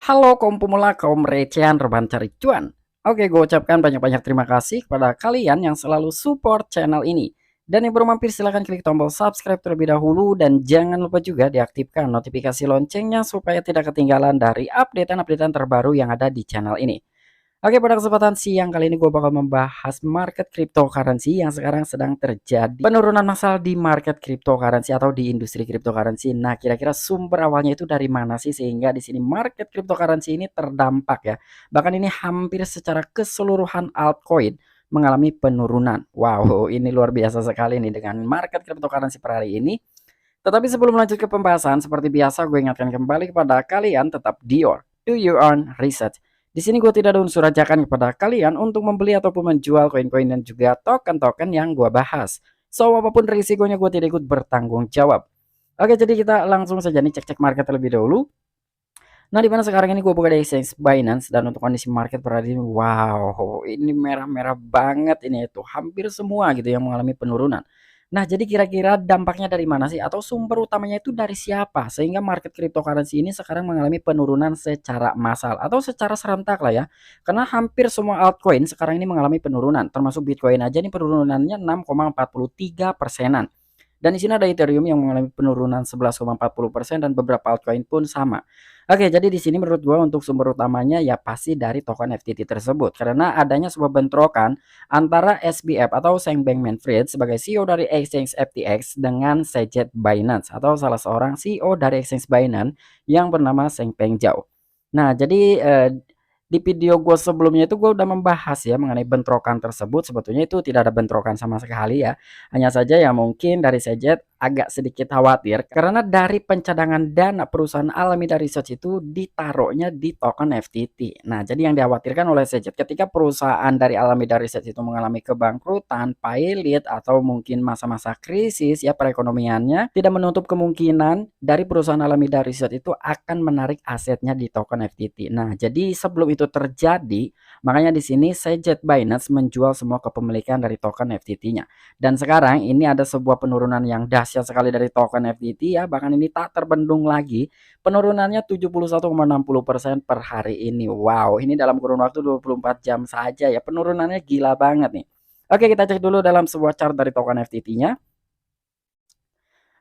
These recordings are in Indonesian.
Halo kaum pemula, kaum recehan, rebahan cari cuan. Oke, gue ucapkan banyak-banyak terima kasih kepada kalian yang selalu support channel ini. Dan yang baru mampir silahkan klik tombol subscribe terlebih dahulu dan jangan lupa juga diaktifkan notifikasi loncengnya supaya tidak ketinggalan dari updatean-updatean terbaru yang ada di channel ini. Oke, pada kesempatan siang kali ini gue bakal membahas market cryptocurrency yang sekarang sedang terjadi penurunan massal di market cryptocurrency atau di industri cryptocurrency. Nah, kira-kira sumber awalnya itu dari mana sih sehingga di sini market cryptocurrency ini terdampak ya. Bahkan ini hampir secara keseluruhan altcoin mengalami penurunan. Wow, ini luar biasa sekali nih dengan market cryptocurrency per hari ini. Tetapi sebelum lanjut ke pembahasan, seperti biasa gue ingatkan kembali kepada kalian tetap do your own research. Di sini gue tidak ada unsur ajakan kepada kalian untuk membeli ataupun menjual koin-koin dan juga token-token yang gue bahas. So, apapun risikonya gue tidak ikut bertanggung jawab. Oke, jadi kita langsung saja nih cek-cek market terlebih dahulu. Nah, di mana sekarang ini gue buka di exchange Binance dan untuk kondisi market per hari ini, wow, ini merah-merah banget ini itu hampir semua gitu yang mengalami penurunan. Nah, jadi kira-kira dampaknya dari mana sih atau sumber utamanya itu dari siapa sehingga market cryptocurrency ini sekarang mengalami penurunan secara massal atau secara serentak lah ya. Karena hampir semua altcoin sekarang ini mengalami penurunan, termasuk Bitcoin aja nih penurunannya 6,43%. Dan di sini ada Ethereum yang mengalami penurunan 11,40% dan beberapa altcoin pun sama. Oke, jadi di sini menurut gua untuk sumber utamanya ya pasti dari token FTT tersebut karena adanya sebuah bentrokan antara SBF atau Sam Bankman-Fried sebagai CEO dari exchange FTX dengan Sajid Binance atau salah seorang CEO dari exchange Binance yang bernama Seng Peng Zhao. Nah, jadi di video gue sebelumnya itu gue udah membahas ya mengenai bentrokan tersebut. Sebetulnya itu tidak ada bentrokan sama sekali ya. Hanya saja ya mungkin dari Sejet agak sedikit khawatir karena dari pencadangan dana perusahaan Alameda Research itu ditaruhnya di token FTT. Nah, jadi yang dikhawatirkan oleh Sejet ketika perusahaan dari Alameda Research itu mengalami kebangkrutan, pailit atau mungkin masa-masa krisis ya perekonomiannya, tidak menutup kemungkinan dari perusahaan Alameda Research itu akan menarik asetnya di token FTT. Nah, jadi sebelum itu terjadi, makanya di sini Sejet Binance menjual semua kepemilikan dari token FTT-nya. Dan sekarang ini ada sebuah penurunan yang dahsyat sekali dari token FTT ya, bahkan ini tak terbendung lagi. Penurunannya 71,60% per hari ini. Wow, ini dalam kurun waktu 24 jam saja ya. Penurunannya gila banget nih. Oke, kita cek dulu dalam sebuah chart dari token FTT-nya.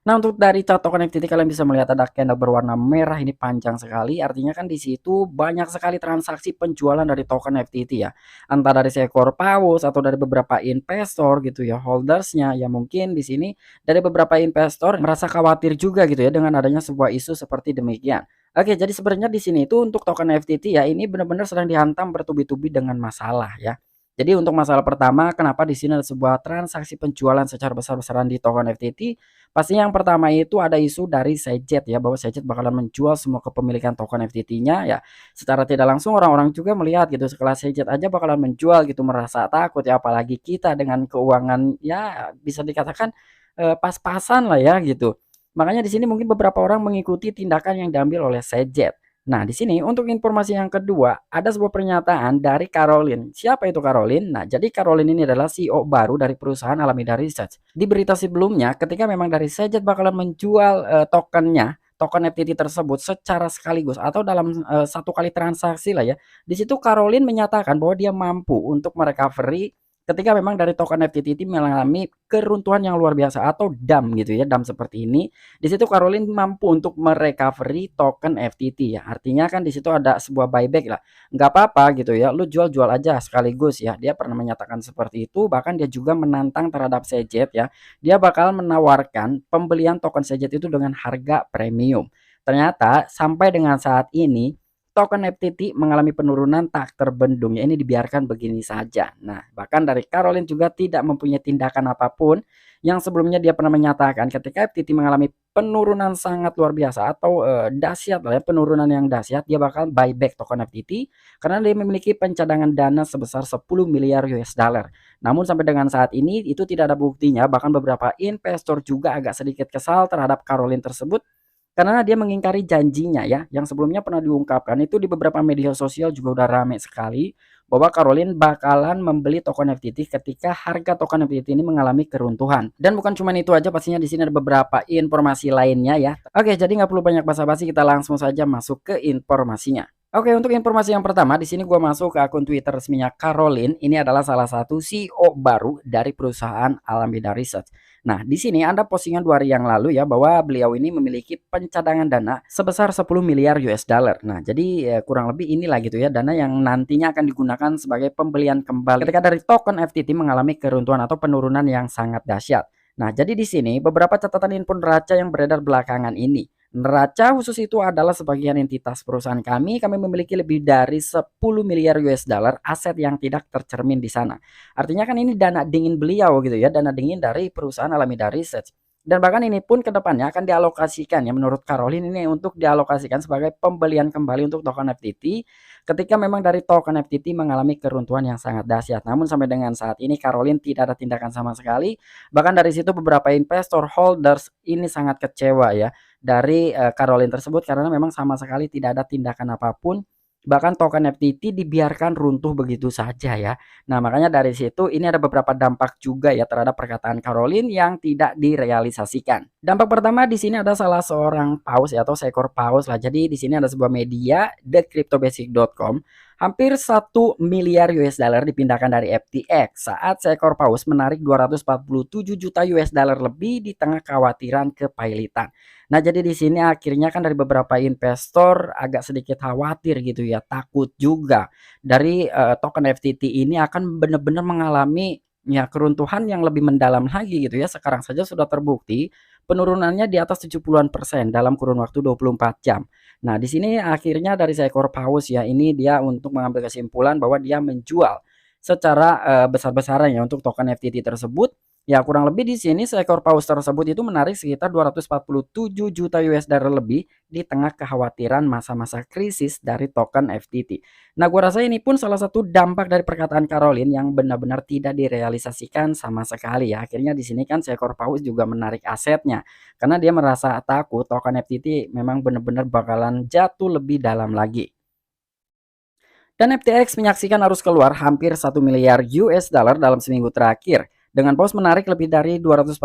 Nah, untuk dari chart token FTT kalian bisa melihat ada candle berwarna merah ini panjang sekali. Artinya kan di situ banyak sekali transaksi penjualan dari token FTT ya. Entah dari seekor paus atau dari beberapa investor gitu ya, holdersnya. Ya mungkin di sini dari beberapa investor merasa khawatir juga gitu ya dengan adanya sebuah isu seperti demikian. Oke, jadi sebenarnya di sini itu untuk token FTT ya ini benar-benar sedang dihantam bertubi-tubi dengan masalah ya. Jadi untuk masalah pertama, kenapa di sini ada sebuah transaksi penjualan secara besar-besaran di token FTT? Pastinya yang pertama itu ada isu dari Sejet ya, bahwa Sejet bakalan menjual semua kepemilikan token FTT-nya ya. Secara tidak langsung orang-orang juga melihat gitu, sekelas Sejet aja bakalan menjual gitu, merasa takut ya, apalagi kita dengan keuangan ya bisa dikatakan pas-pasan lah ya gitu. Makanya di sini mungkin beberapa orang mengikuti tindakan yang diambil oleh Sejet. Nah, di sini untuk informasi yang kedua, ada sebuah pernyataan dari Caroline. Siapa itu Caroline? Nah, jadi Caroline ini adalah CEO baru dari perusahaan Alameda Research. Di berita sebelumnya, ketika memang dari Sejet bakalan menjual tokennya, token FTT tersebut secara sekaligus atau dalam satu kali transaksi lah ya. Di situ Caroline menyatakan bahwa dia mampu untuk merecovery ketika memang dari token FTT mengalami keruntuhan yang luar biasa atau dump gitu ya, dump seperti ini. Di situ Caroline mampu untuk merecovery token FTT ya. Artinya kan di situ ada sebuah buyback lah. Nggak apa-apa gitu ya. Lu jual-jual aja sekaligus ya. Dia pernah menyatakan seperti itu. Bahkan dia juga menantang terhadap Sejet ya. Dia bakal menawarkan pembelian token Sejet itu dengan harga premium. Ternyata sampai dengan saat ini token FTT mengalami penurunan tak terbendung ya, ini dibiarkan begini saja. Nah, bahkan dari Caroline juga tidak mempunyai tindakan apapun yang sebelumnya dia pernah menyatakan ketika FTT mengalami penurunan sangat luar biasa atau dahsyat lah ya, penurunan yang dahsyat, dia bakal buyback token FTT karena dia memiliki pencadangan dana sebesar 10 miliar US dollar. Namun sampai dengan saat ini itu tidak ada buktinya, bahkan beberapa investor juga agak sedikit kesal terhadap Caroline tersebut karena dia mengingkari janjinya ya, yang sebelumnya pernah diungkapkan itu di beberapa media sosial juga udah rame sekali, bahwa Caroline bakalan membeli token FTT ketika harga token FTT ini mengalami keruntuhan. Dan bukan cuma itu aja, pastinya di sini ada beberapa informasi lainnya ya. Oke, jadi nggak perlu banyak basa-basi, kita langsung saja masuk ke informasinya. Oke, untuk informasi yang pertama, di sini gua masuk ke akun Twitter resminya Caroline. Ini adalah salah satu CEO baru dari perusahaan Alameda Research. Nah, di sini ada postingan 2 hari yang lalu ya bahwa beliau ini memiliki pencadangan dana sebesar 10 miliar US dollar. Nah, jadi kurang lebih inilah gitu ya dana yang nantinya akan digunakan sebagai pembelian kembali ketika dari token FTT mengalami keruntuhan atau penurunan yang sangat dahsyat. Nah, jadi di sini beberapa catatan info neraca yang beredar belakangan ini. Neraca khusus itu adalah sebagian entitas perusahaan kami. Kami memiliki lebih dari 10 miliar US dollar aset yang tidak tercermin di sana. Artinya kan ini dana dingin beliau gitu ya, dana dingin dari perusahaan Alameda Research. Dan bahkan ini pun ke depannya akan dialokasikan ya menurut Caroline ini untuk dialokasikan sebagai pembelian kembali untuk token FTT ketika memang dari token FTT mengalami keruntuhan yang sangat dahsyat. Namun sampai dengan saat ini Caroline tidak ada tindakan sama sekali. Bahkan dari situ beberapa investor holders ini sangat kecewa ya dari, Caroline tersebut karena memang sama sekali tidak ada tindakan apapun, bahkan token FTT dibiarkan runtuh begitu saja ya. Nah, makanya dari situ ini ada beberapa dampak juga ya terhadap perkataan Caroline yang tidak direalisasikan. Dampak pertama di sini ada salah seorang paus ya atau seekor paus lah. Jadi di sini ada sebuah media, thecryptobasic.com, hampir 1 miliar US dollar dipindahkan dari FTX saat seekor paus menarik 247 juta US dollar lebih di tengah kekhawatiran kepailitan. Nah, jadi di sini akhirnya kan dari beberapa investor agak sedikit khawatir gitu ya, takut juga dari, token FTT ini akan benar-benar mengalami ya keruntuhan yang lebih mendalam lagi gitu ya. Sekarang saja sudah terbukti penurunannya di atas 70-an% dalam kurun waktu 24 jam. Nah, di sini akhirnya dari seekor paus ya, ini dia untuk mengambil kesimpulan bahwa dia menjual secara, besar-besaran ya untuk token FTT tersebut. Ya kurang lebih di sini seekor paus tersebut itu menarik sekitar 247 juta US dollar lebih di tengah kekhawatiran masa-masa krisis dari token FTT. Nah, gua rasa ini pun salah satu dampak dari perkataan Caroline yang benar-benar tidak direalisasikan sama sekali ya. Akhirnya di sini kan seekor paus juga menarik asetnya karena dia merasa takut token FTT memang benar-benar bakalan jatuh lebih dalam lagi. Dan FTX menyaksikan arus keluar hampir 1 miliar US dollar dalam seminggu terakhir. Dengan pos menarik lebih dari 247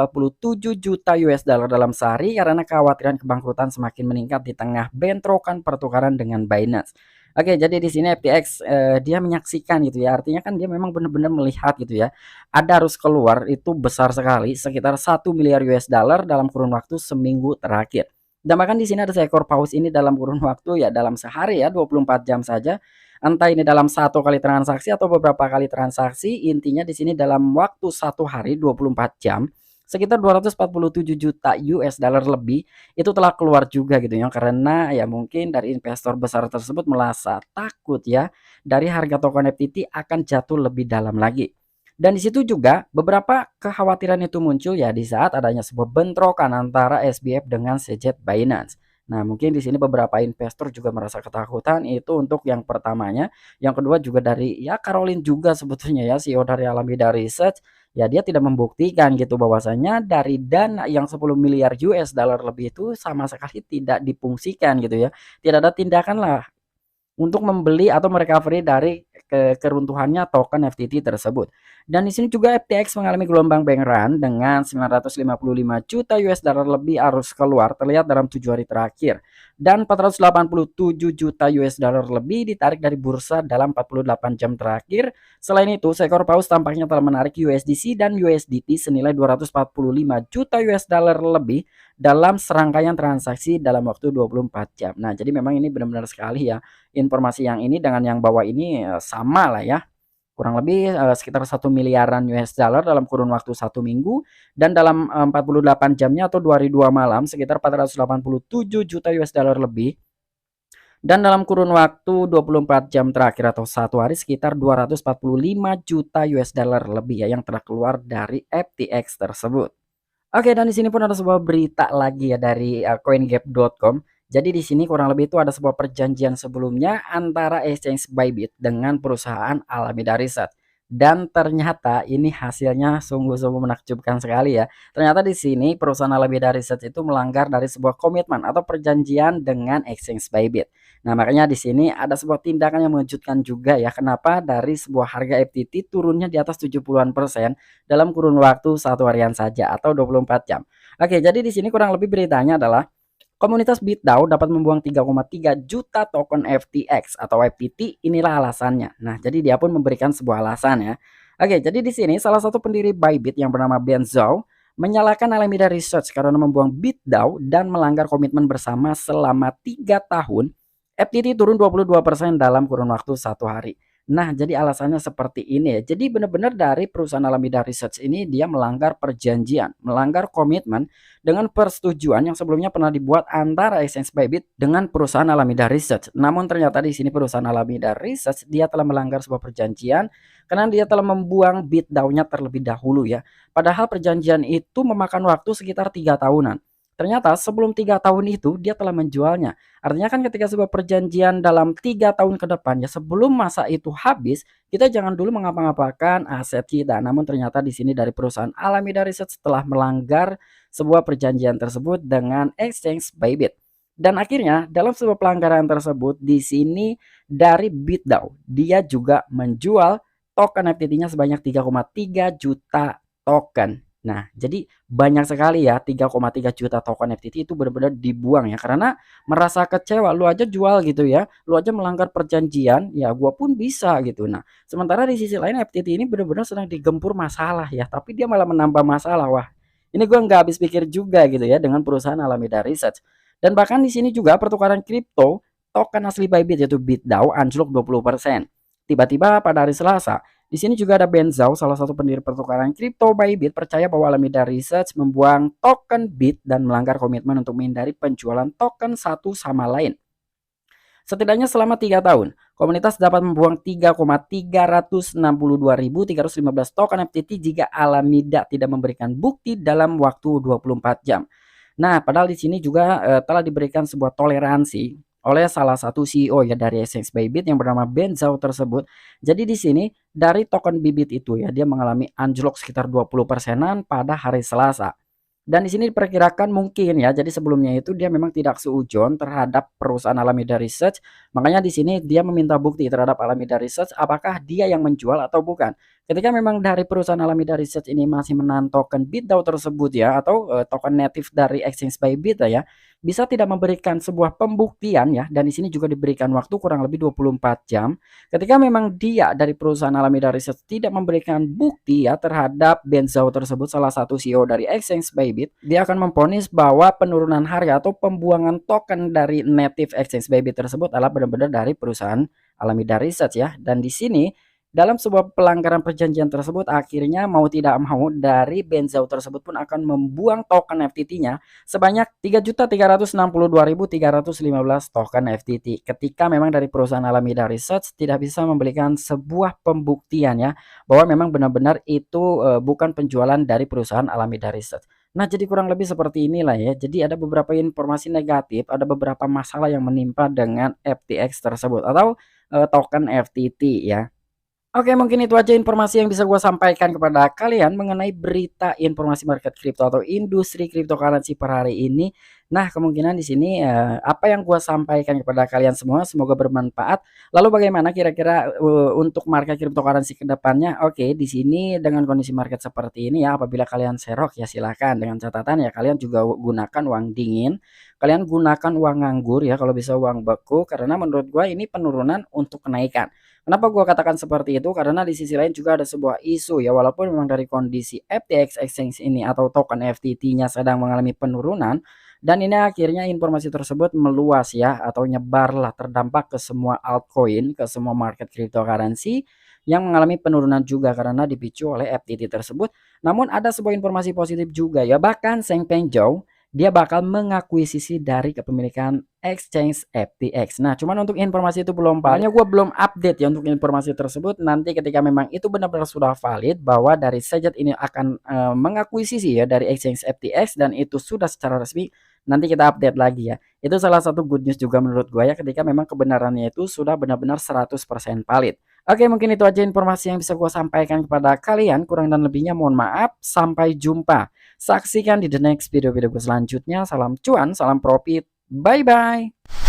juta US dollar dalam sehari karena kekhawatiran kebangkrutan semakin meningkat di tengah bentrokan pertukaran dengan Binance. Oke, jadi di sini FTX dia menyaksikan gitu ya. Artinya kan dia memang benar-benar melihat gitu ya. Ada arus keluar itu besar sekali sekitar 1 miliar US dollar dalam kurun waktu seminggu terakhir. Dan bahkan di sini ada seekor paus ini dalam kurun waktu ya dalam sehari ya 24 jam saja. Entah ini dalam 1 kali transaksi atau beberapa kali transaksi, intinya di sini dalam waktu 1 hari 24 jam, sekitar 247 juta US dollar lebih itu telah keluar juga gitu ya, karena ya mungkin dari investor besar tersebut merasa takut ya dari harga token FTT akan jatuh lebih dalam lagi. Dan di situ juga beberapa kekhawatiran itu muncul ya di saat adanya sebuah bentrokan antara SBF dengan CZ Binance. Nah, mungkin di sini beberapa investor juga merasa ketakutan itu untuk yang pertamanya, yang kedua juga dari ya Caroline juga sebetulnya ya CEO dari Alameda Research, ya dia tidak membuktikan gitu bahwasanya dari dana yang 10 miliar US dollar lebih itu sama sekali tidak difungsikan gitu ya. Tidak ada tindakan lah untuk membeli atau merecovery dari keruntuhannya token FTT tersebut. Dan di sini juga FTX mengalami gelombang bank run dengan 955 juta US dollar lebih arus keluar terlihat dalam 7 hari terakhir dan 487 juta US dollar lebih ditarik dari bursa dalam 48 jam terakhir. Selain itu, seekor paus tampaknya telah menarik USDC dan USDT senilai 245 juta US dollar lebih dalam serangkaian transaksi dalam waktu 24 jam. Nah, jadi memang ini benar-benar sekali ya informasi yang ini dengan yang bawah ini, sama lah ya. Kurang lebih, sekitar 1 miliaran US dollar dalam kurun waktu 1 minggu dan dalam, 48 jamnya atau 2 hari 2 malam sekitar 487 juta US dollar lebih dan dalam kurun waktu 24 jam terakhir atau 1 hari sekitar 245 juta US dollar lebih ya yang telah keluar dari FTX tersebut. Oke, dan di sini pun ada sebuah berita lagi ya dari, coingate.com. Jadi di sini kurang lebih itu ada sebuah perjanjian sebelumnya antara exchange Bybit dengan perusahaan Alameda Research. Dan ternyata ini hasilnya sungguh-sungguh menakjubkan sekali ya. Ternyata di sini perusahaan Alameda Research itu melanggar dari sebuah komitmen atau perjanjian dengan exchange Bybit. Nah, makanya di sini ada sebuah tindakan yang mengejutkan juga ya. Kenapa dari sebuah harga FTT turunnya di atas 70-an% dalam kurun waktu 1 harian saja atau 24 jam. Oke, jadi di sini kurang lebih beritanya adalah Komunitas BitDAO dapat membuang 3,3 juta token FTX atau FTT, inilah alasannya. Nah, jadi dia pun memberikan sebuah alasan ya. Oke, jadi di sini salah satu pendiri Bybit yang bernama Ben Zhao menyalahkan Alameda Research karena membuang BitDAO dan melanggar komitmen bersama selama 3 tahun. FTT turun 22% dalam kurun waktu 1 hari. Nah, jadi alasannya seperti ini ya. Jadi benar-benar dari perusahaan Alameda Research ini dia melanggar perjanjian, melanggar komitmen dengan persetujuan yang sebelumnya pernah dibuat antara Exchange Bybit dengan perusahaan Alameda Research. Namun ternyata di sini perusahaan Alameda Research dia telah melanggar sebuah perjanjian karena dia telah membuang BitDAO-nya terlebih dahulu ya. Padahal perjanjian itu memakan waktu sekitar 3 tahunan. Ternyata sebelum 3 tahun itu dia telah menjualnya. Artinya kan ketika sebuah perjanjian dalam 3 tahun ke depan ya sebelum masa itu habis, kita jangan dulu mengapa-ngapakan aset kita. Namun ternyata di sini dari perusahaan Alameda Research telah melanggar sebuah perjanjian tersebut dengan Exchange Bybit. Dan akhirnya dalam sebuah pelanggaran tersebut di sini dari BitDAO dia juga menjual token FTT-nya sebanyak 3,3 juta token. Nah, jadi banyak sekali ya 3,3 juta token FTT itu benar-benar dibuang ya karena merasa kecewa, lu aja jual gitu ya, lu aja melanggar perjanjian, ya gua pun bisa gitu. Nah, sementara di sisi lain FTT ini benar-benar sedang digempur masalah ya, tapi dia malah menambah masalah. Wah, ini gua nggak habis pikir juga gitu ya dengan perusahaan Alameda Research. Dan bahkan di sini juga pertukaran kripto token asli Bybit yaitu BitDAO anjlok 20%. Tiba-tiba pada hari Selasa, di sini juga ada Ben Zhao, salah satu pendiri pertukaran kripto Bybit, percaya bahwa Alameda Research membuang token Bit dan melanggar komitmen untuk menghindari penjualan token satu sama lain. Setidaknya selama 3 tahun, komunitas dapat membuang 3,362.315 token FTT jika Alameda tidak memberikan bukti dalam waktu 24 jam. Nah, padahal di sini juga telah diberikan sebuah toleransi oleh salah satu CEO ya dari Exchange Bybit yang bernama Ben Zhao tersebut. Jadi di sini dari token Bybit itu ya dia mengalami anjlok sekitar 20%-an pada hari Selasa. Dan di sini diperkirakan mungkin ya, jadi sebelumnya itu dia memang tidak seujon terhadap perusahaan Alameda Research. Makanya di sini dia meminta bukti terhadap Alameda Research apakah dia yang menjual atau bukan. Ketika memang dari perusahaan Alameda Research ini masih menahan token BitDAO tersebut ya atau token native dari Exchange Bybit ya, bisa tidak memberikan sebuah pembuktian ya dan di sini juga diberikan waktu kurang lebih 24 jam. Ketika memang dia dari perusahaan Alameda Research tidak memberikan bukti ya terhadap Ben Zhao tersebut salah satu CEO dari Exchange Bybit, dia akan memvonis bahwa penurunan harga atau pembuangan token dari native Exchange Bybit tersebut adalah benar-benar dari perusahaan Alameda Research ya. Dan di sini dalam sebuah pelanggaran perjanjian tersebut akhirnya mau tidak mau dari Ben Zhao tersebut pun akan membuang token FTT-nya sebanyak 3.362.315 token FTT ketika memang dari perusahaan Alameda Research tidak bisa memberikan sebuah pembuktian ya bahwa memang benar-benar itu bukan penjualan dari perusahaan Alameda Research. Nah, jadi kurang lebih seperti inilah ya. Jadi ada beberapa informasi negatif, ada beberapa masalah yang menimpa dengan FTX tersebut atau token FTT ya. Oke, mungkin itu aja informasi yang bisa gue sampaikan kepada kalian mengenai berita informasi market kripto atau industri cryptocurrency per hari ini. Nah, kemungkinan di sini apa yang gue sampaikan kepada kalian semua semoga bermanfaat. Lalu bagaimana kira-kira untuk market cryptocurrency ke depannya? Oke, di sini dengan kondisi market seperti ini ya, apabila kalian serok ya silakan dengan catatan ya kalian juga gunakan uang dingin, kalian gunakan uang nganggur ya kalau bisa uang beku karena menurut gue ini penurunan untuk kenaikan. Kenapa gue katakan seperti itu? Karena di sisi lain juga ada sebuah isu ya walaupun memang dari kondisi FTX Exchange ini atau token FTT-nya sedang mengalami penurunan dan ini akhirnya informasi tersebut meluas ya atau nyebarlah terdampak ke semua altcoin, ke semua market cryptocurrency yang mengalami penurunan juga karena dipicu oleh FTT tersebut. Namun ada sebuah informasi positif juga ya bahkan Changpeng Zhao dia bakal mengakuisisi dari kepemilikan exchange FTX. Nah, cuman untuk informasi itu belum valid. Gue belum update ya untuk informasi tersebut. Nanti ketika memang itu benar-benar sudah valid bahwa dari Sejet ini akan mengakuisisi ya dari exchange FTX dan itu sudah secara resmi, nanti kita update lagi ya. Itu salah satu good news juga menurut gue ya ketika memang kebenarannya itu sudah benar-benar 100% valid. Oke, mungkin itu aja informasi yang bisa gue sampaikan kepada kalian. Kurang dan lebihnya mohon maaf. Sampai jumpa. Saksikan di the next video-video selanjutnya. Salam cuan, salam profit. Bye-bye.